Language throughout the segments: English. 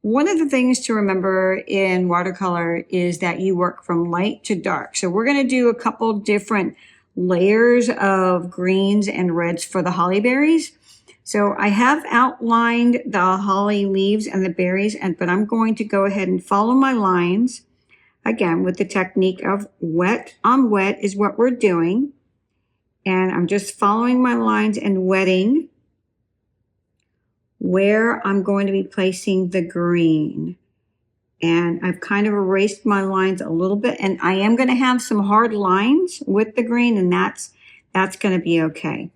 One of the things to remember in watercolor is that you work from light to dark. So we're going to do a couple different layers of greens and reds for the holly berries. So I have outlined the holly leaves and the berries, but I'm going to go ahead and follow my lines. Again, with the technique of wet on wet is what we're doing. And I'm just following my lines and wetting where I'm going to be placing the green. And I've kind of erased my lines a little bit, and I am going to have some hard lines with the green, and that's going to be okay.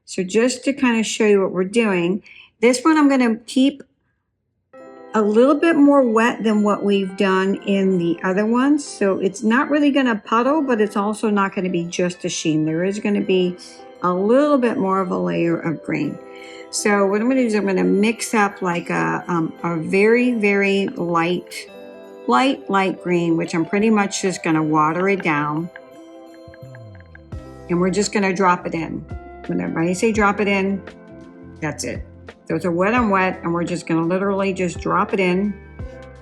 So just to kind of show you what we're doing, this one I'm going to keep a little bit more wet than what we've done in the other ones. So it's not really going to puddle, but it's also not going to be just a sheen. There is going to be a little bit more of a layer of green. So what I'm going to do is I'm going to mix up like a very, very light green, which I'm pretty much just going to water it down. And we're just going to drop it in. Whenever I say drop it in, that's it. So it's a wet on wet, and we're just going to literally just drop it in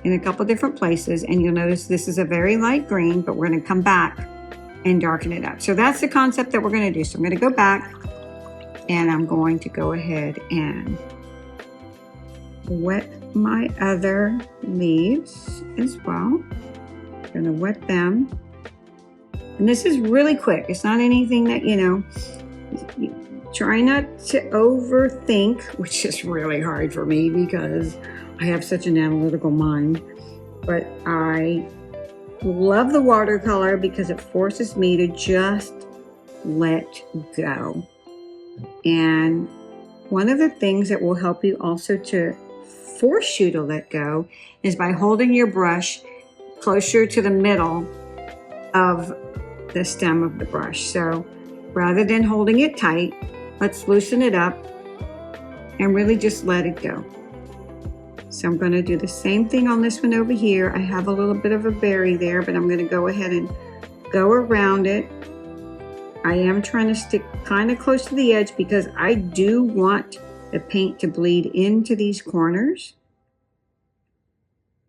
a couple different places. And you'll notice this is a very light green, but we're going to come back and darken it up. So that's the concept that we're going to do. So I'm going to go back, and I'm going to go ahead and wet my other leaves as well. I'm going to wet them. And this is really quick. It's not anything that, try not to overthink, which is really hard for me because I have such an analytical mind. But I love the watercolor because it forces me to just let go. And one of the things that will help you also to force you to let go is by holding your brush closer to the middle of the stem of the brush. So rather than holding it tight, let's loosen it up and really just let it go. So I'm going to do the same thing on this one over here. I have a little bit of a berry there, but I'm going to go ahead and go around it. I am trying to stick kind of close to the edge because I do want the paint to bleed into these corners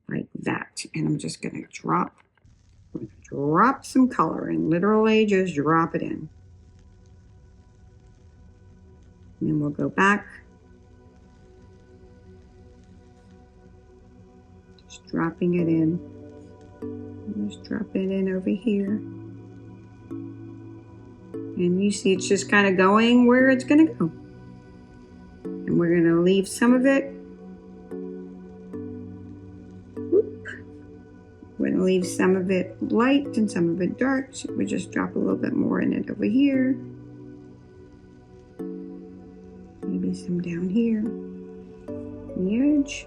like that. And I'm just going to drop some color and literally just drop it in. And then we'll go back. Just dropping it in. Just drop it in over here. And you see it's just kind of going where it's going to go. And we're going to leave some of it. We're going to leave some of it light and some of it dark. So we just drop a little bit more in it over here. Maybe some down here on the edge.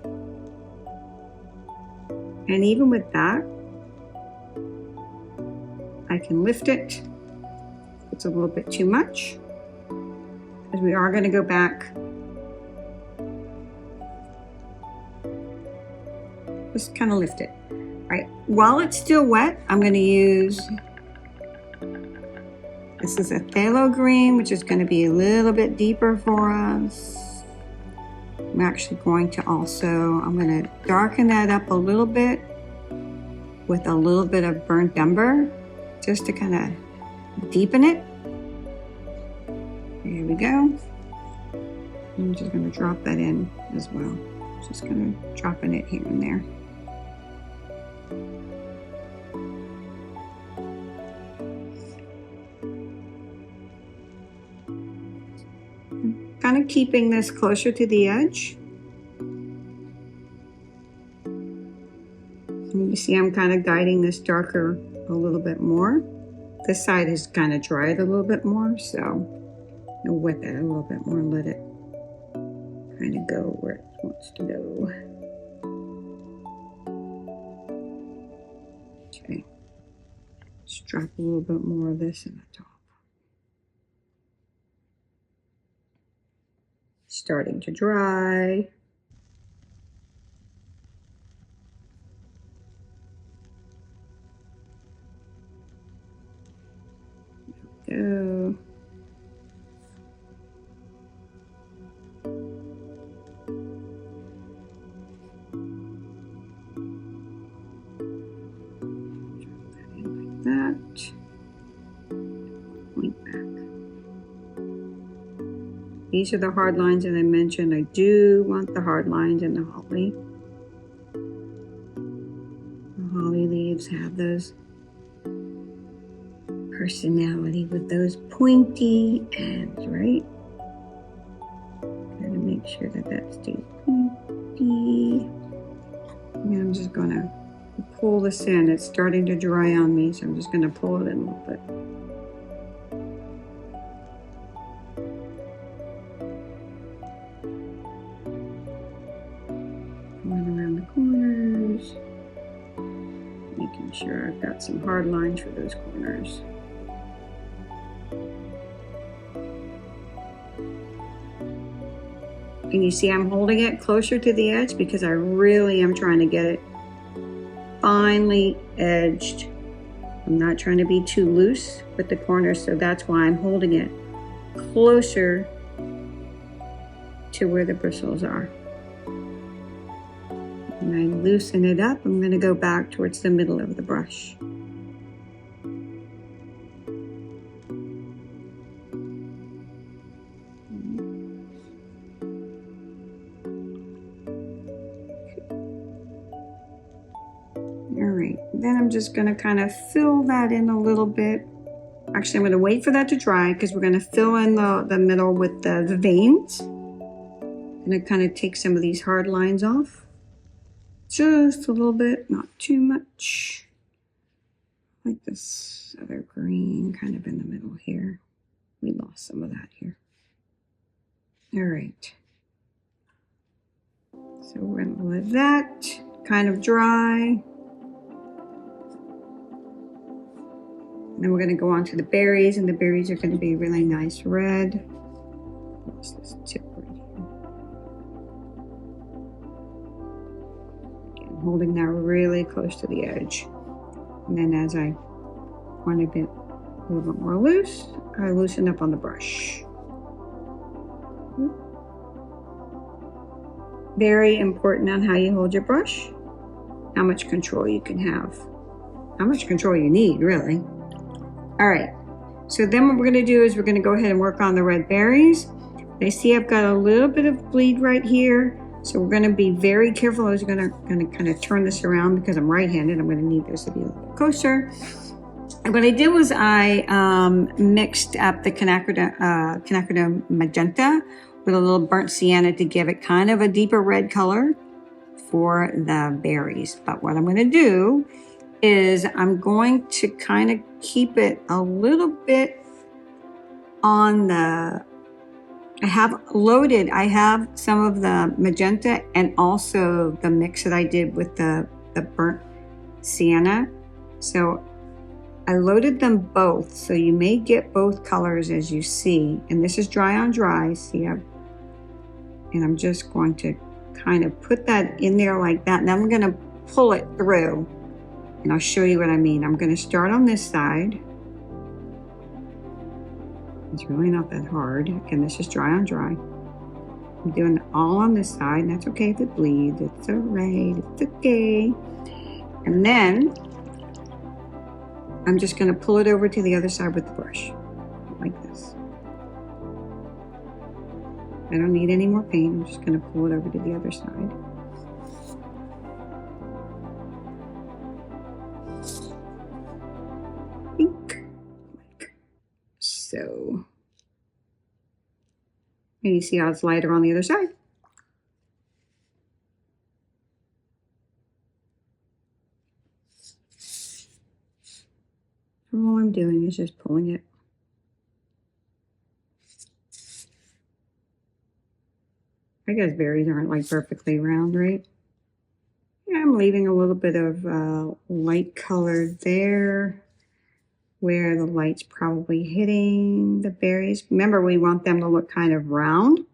And even with that, I can lift it. It's a little bit too much, because we are going to go back. Just kind of lift it. All right, while it's still wet, I'm going to use, this is a phthalo green, which is going to be a little bit deeper for us. I'm actually going to I'm going to darken that up a little bit with a little bit of burnt umber, just to kind of deepen it. There we go. I'm just going to drop that in as well. Just going to dropping it here and there. Kind of keeping this closer to the edge. And you see I'm kind of guiding this darker a little bit more. This side has kind of dried a little bit more, so I'll wet that a little bit more and let it kind of go where it wants to go. Okay, just drop a little bit more of this in the top. Starting to dry. There we go. that. Point back. These are the hard lines that I mentioned. I do want the hard lines in the holly. The holly leaves have those personality with those pointy ends, right? Gotta make sure that that stays pointy. And I'm just gonna pull this in. It's starting to dry on me, so I'm just gonna pull it in a little bit. Going around the corners, making sure I've got some hard lines for those corners. And you see I'm holding it closer to the edge because I really am trying to get it finely edged. I'm not trying to be too loose with the corners, so that's why I'm holding it closer to where the bristles are. When I loosen it up, I'm going to go back towards the middle of the brush. Then I'm just going to kind of fill that in a little bit. Actually, I'm going to wait for that to dry because we're going to fill in the middle with the veins. I'm going to kind of take some of these hard lines off. Just a little bit, not too much. Like this other green kind of in the middle here. We lost some of that here. All right. So we're going to let that kind of dry. Then we're going to go on to the berries, and the berries are going to be really nice red. What's this tip right here? Again, holding that really close to the edge. And then as I want to get a little bit more loose, I loosen up on the brush. Very important on how you hold your brush, how much control you can have, how much control you need, really. All right, so then what we're gonna do is we're gonna go ahead and work on the red berries. I see I've got a little bit of bleed right here, so we're gonna be very careful. I was gonna kind of turn this around because I'm right-handed. I'm gonna need this to be a little closer. And what I did was I mixed up the quinacridone magenta with a little burnt sienna to give it kind of a deeper red color for the berries. But what I'm gonna do is I'm going to kind of keep it a little bit on the, I have some of the magenta and also the mix that I did with the burnt sienna. So I loaded them both, so you may get both colors as you see. And this is dry on dry, see, and I'm just going to kind of put that in there like that. Now I'm gonna pull it through. And I'll show you what I mean. I'm going to start on this side. It's really not that hard. Again, this is dry on dry. I'm doing it all on this side, and that's okay if it bleeds. It's all right. It's okay. And then I'm just going to pull it over to the other side with the brush, like this. I don't need any more paint. I'm just going to pull it over to the other side. So, and you see how it's lighter on the other side. All I'm doing is just pulling it. I guess berries aren't like perfectly round, right? Yeah, I'm leaving a little bit of light color there, where the light's probably hitting the berries. Remember, we want them to look kind of round.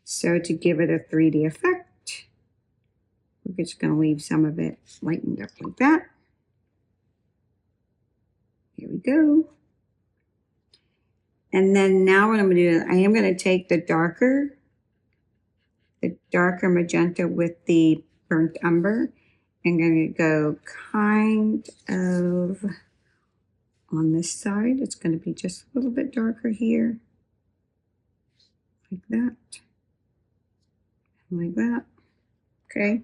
So to give it a 3D effect, we're just going to leave some of it lightened up like that. Here we go. And then now what I'm going to do, I am going to take the darker magenta with the burnt umber, I'm going to go kind of on this side. It's going to be just a little bit darker here. Like that. Like that. Okay.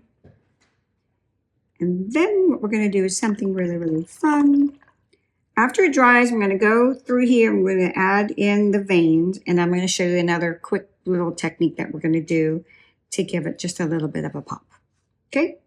And then what we're going to do is something really, really fun. After it dries, I'm going to go through here. I'm going to add in the veins, and I'm going to show you another quick little technique that we're going to do to give it just a little bit of a pop. Okay?